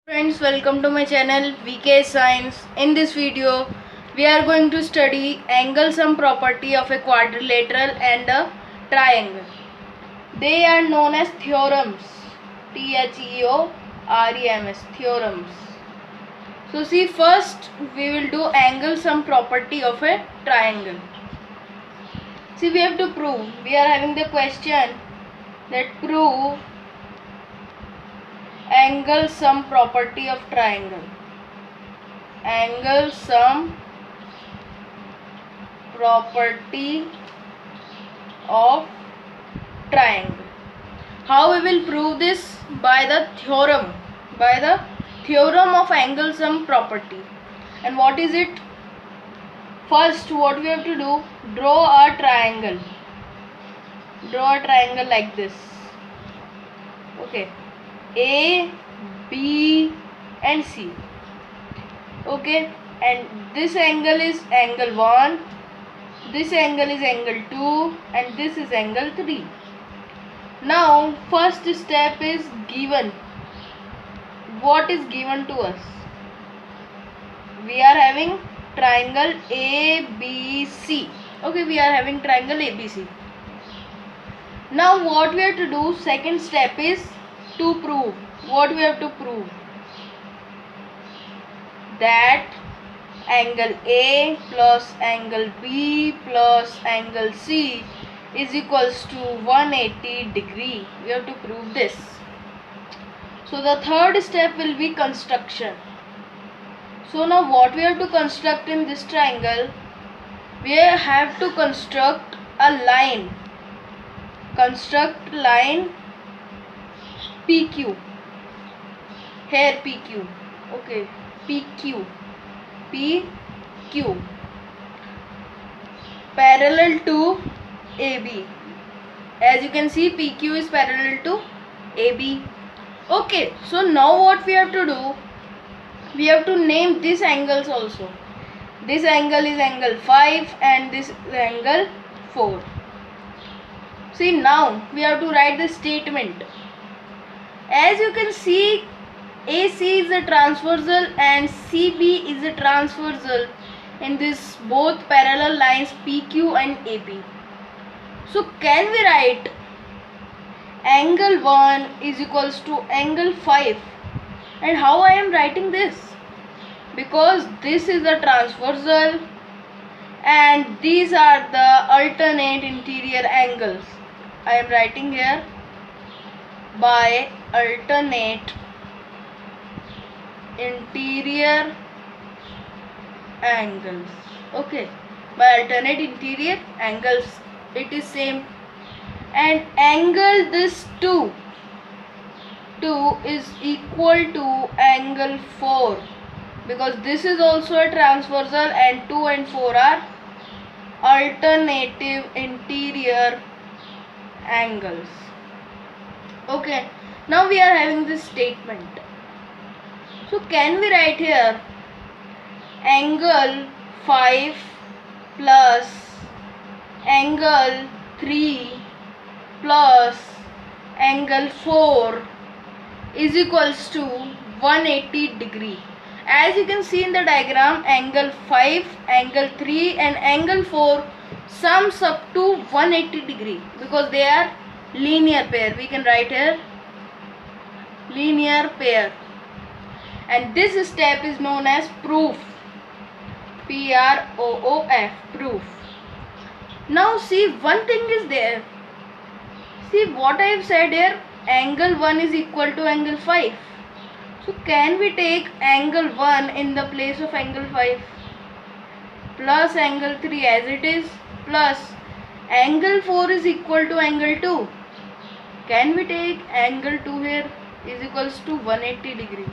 Friends, welcome to my channel VK Science. In this video we are going to study angle sum property of a quadrilateral and a triangle. They are known as theorems. Theorems, theorems. So see, first we will do angle sum property of a triangle. See, we have to prove. We are having the question that prove angle sum property of triangle. Angle sum property of triangle. How we will prove this? By the theorem of angle sum property. And what is it? First, what we have to do, draw a triangle like this. Okay, A, B and C. Okay, and this angle is angle 1, this angle is angle 2 and this is angle 3. Now first step is given. What is given to us? We are having triangle ABC. Okay, we are having triangle ABC. Now what we have to do, second step is to prove. What we have to prove? That angle A plus angle B plus angle C is equals to 180 degree. We have to prove this. So the third step will be construction. So now what we have to construct in this triangle? We have to construct a line. Construct line PQ. Here PQ. Okay, PQ. Parallel to AB. As you can see, PQ is parallel to AB. Okay, so now what we have to do? We have to name these angles also. This angle is angle 5 and this is angle 4. See, now we have to write the statement. As you can see, AC is a transversal and CB is a transversal in this both parallel lines PQ and AB. So can we write angle 1 is equals to angle 5? And how I am writing this? Because this is the transversal and these are the alternate interior angles. I am writing here by alternate interior angles. Okay, by alternate interior angles, it is same. And angle this 2 is equal to angle 4, because this is also a transversal and 2 and 4 are alternative interior angles. Okay, now we are having this statement. So can we write here angle 5 plus angle 3 plus angle 4 is equals to 180 degree. As you can see in the diagram, angle 5, angle 3 and angle 4 sums up to 180 degree because they are linear pair. We can write here linear pair. And this step is known as proof. Proof, proof. Now see, one thing is there. See what I have said here, angle 1 is equal to angle 5. So can we take angle 1 in the place of angle 5 plus angle 3 as it is plus angle 4 is equal to angle 2. Can we take angle 2 here is equals to 180 degree.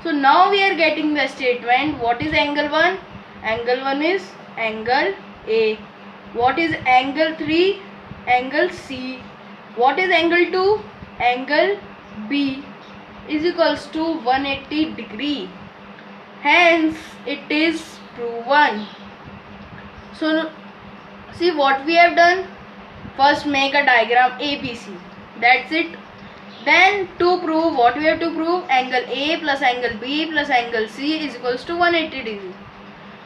So now we are getting the statement. What is angle 1? Angle 1 is angle A. What is angle 3? Angle C. What is angle 2? Angle B is equals to 180 degree. Hence it is proven. So see what we have done. First make a diagram ABC. That's it. Then to prove, what we have to prove? Angle A plus angle B plus angle C is equals to 180 degree.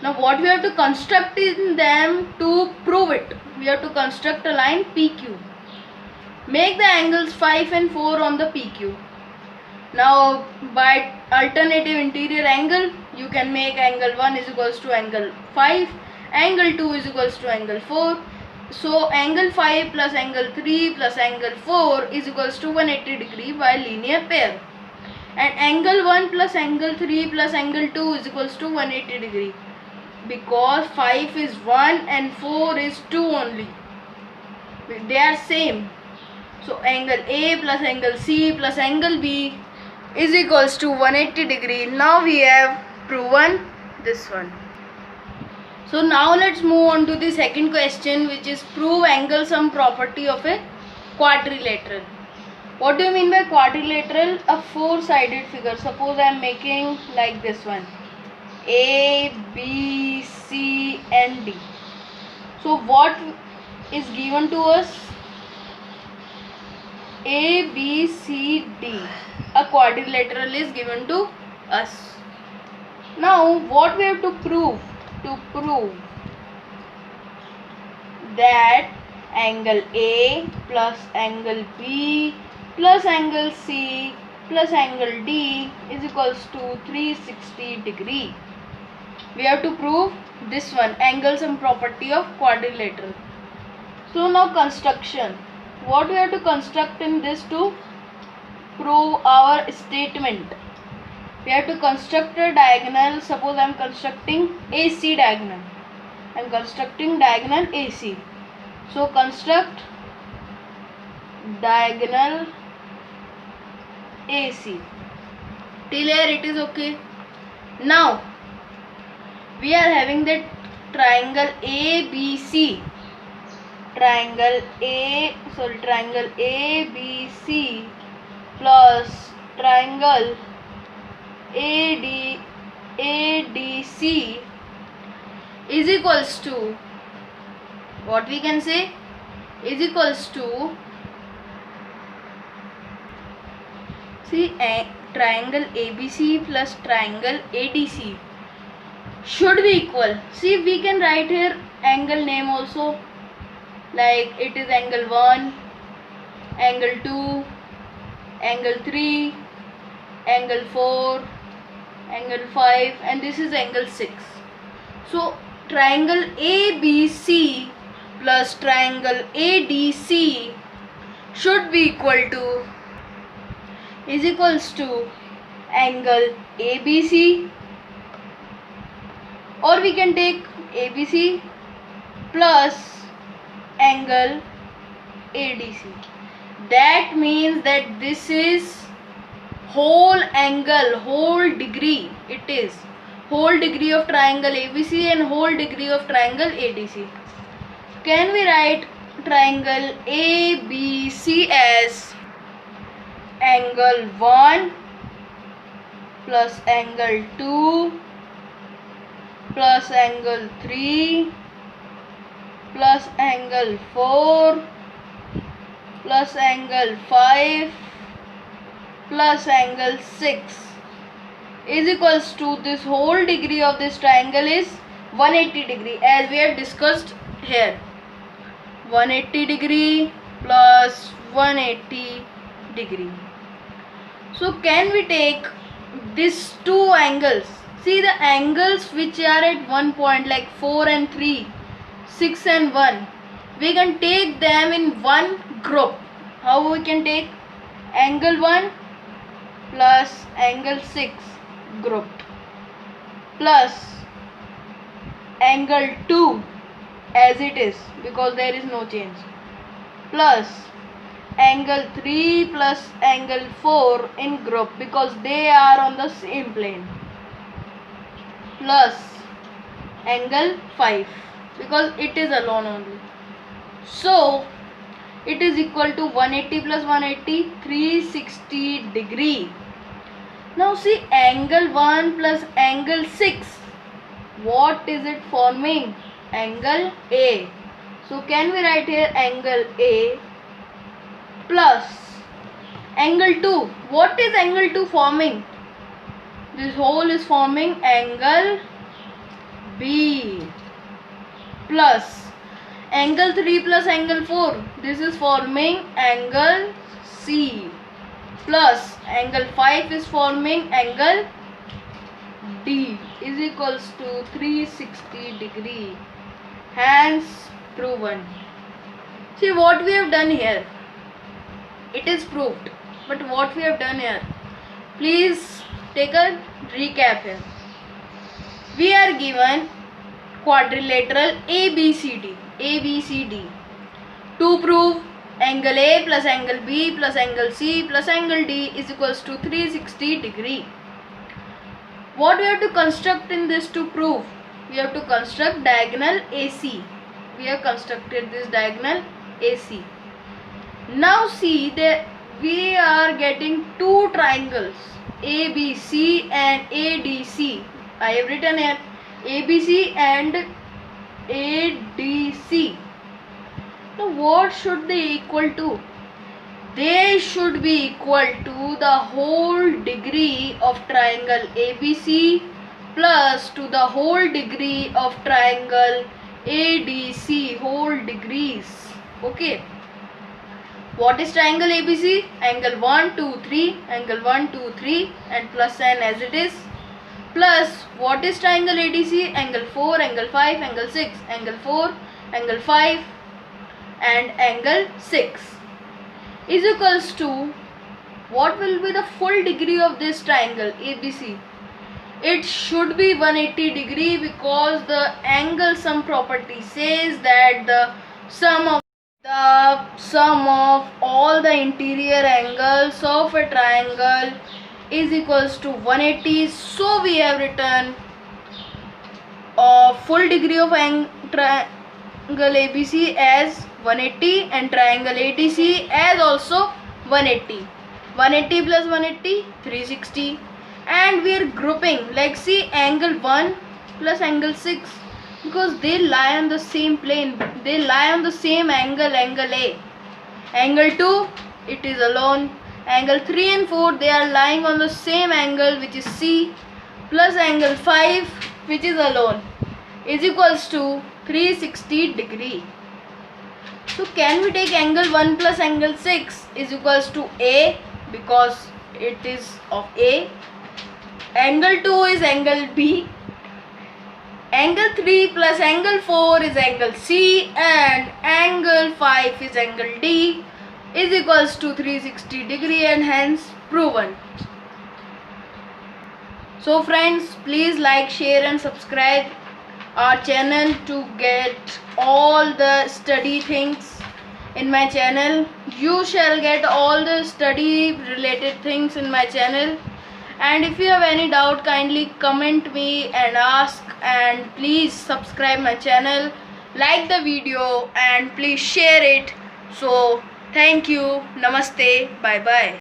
Now what we have to construct in them to prove it? We have to construct a line PQ. Make the angles 5 and 4 on the PQ. Now by alternative interior angle, you can make angle 1 is equals to angle 5, angle 2 is equals to angle 4. So angle 5 plus angle 3 plus angle 4 is equals to 180 degree by linear pair. And angle 1 plus angle 3 plus angle 2 is equals to 180 degree. Because 5 is 1 and 4 is 2 only. They are same. So angle A plus angle C plus angle B is equals to 180 degree. Now we have proven this one. So now let's move on to the second question, which is prove angle sum property of a quadrilateral. What do you mean by quadrilateral? A four-sided figure. Suppose I am making like this one. A, B, C and D. So what is given to us? A, B, C, D. A quadrilateral is given to us. Now what we have to prove? To prove that angle A plus angle B plus angle C plus angle D is equals to 360 degree. We have to prove this one, angle sum property of quadrilateral. So now construction. What we have to construct in this to prove our statement? We have to construct a diagonal. Suppose I am constructing AC diagonal. I am constructing diagonal AC. So construct diagonal AC. Till here it is okay. Now we are having that triangle ABC. Triangle ABC plus triangle ADC is equals to, what we can say, is equals to, see, triangle ABC plus triangle ADC should be equal. See, we can write here angle name also, like it is angle 1, angle 2, angle 3, angle 4, angle 5, and this is angle 6. So triangle ABC plus triangle ADC should be equal to, is equals to angle ABC, or we can take ABC plus angle ADC. That means that this is whole angle, whole degree. It is whole degree of triangle ABC and whole degree of triangle ADC. Can we write triangle ABC as angle 1 plus angle 2 plus angle 3 plus angle 4 plus angle 5 plus angle 6 is equals to, this whole degree of this triangle is 180 degree, as we have discussed here. 180 degree plus 180 degree. So can we take these two angles? See the angles which are at one point, like 4 and 3, 6 and 1. We can take them in one group. How we can take? Angle 1 plus angle 6 grouped plus angle 2 as it is because there is no change, plus angle 3 plus angle 4 in group because they are on the same plane, plus angle 5 because it is alone only. So it is equal to 180 plus 180, 360 degree. Now see angle 1 plus angle 6. What is it forming? Angle A. So can we write here angle A plus Angle 2. What is angle 2 forming? This whole is forming angle B. Plus angle 3 plus angle 4. This is forming angle C. Plus angle 5 is forming angle D is equals to 360 degree. Hence proven. See what we have done here. It is proved. But what we have done here. Please take a recap here. We are given quadrilateral ABCD. ABCD. To prove angle A plus angle B plus angle C plus angle D is equals to 360 degree. What we have to construct in this to prove? We have to construct diagonal AC. We have constructed this diagonal AC. Now see that we are getting two triangles ABC and ADC. I have written here ABC and ADC. Now what should they equal to? They should be equal to the whole degree of triangle ABC plus to the whole degree of triangle ADC, whole degrees. Okay. What is triangle ABC? Angle 1, 2, 3, angle 1, 2, 3 and plus n as it is. Plus what is triangle ADC? Angle 4, angle 5, angle 6, angle 4, angle 5 and angle 6 is equals to what will be the full degree of this triangle ABC? It should be 180 degree because the angle sum property says that the sum of all the interior angles of a triangle is equals to 180. So we have written full degree of triangle ABC as 180 and triangle ADC as also 180. 180 plus 180 360 and we are grouping like see angle 1 plus angle 6 because they lie on the same plane, they lie on the same angle, angle A. Angle 2 it is alone. Angle 3 and 4 they are lying on the same angle which is C plus angle 5 which is alone is equals to 360 degree. So can we take angle 1 plus angle 6 is equals to A because it is of A. Angle 2 is angle B. Angle 3 plus angle 4 is angle C and angle 5 is angle D is equals to 360 degree and hence proven. So friends, please like, share and subscribe our channel to get all the study things in my channel. You shall get all the study related things in my channel. And if you have any doubt, kindly comment me and ask, and please subscribe my channel, like the video and please share it. So thank you, namaste, bye bye.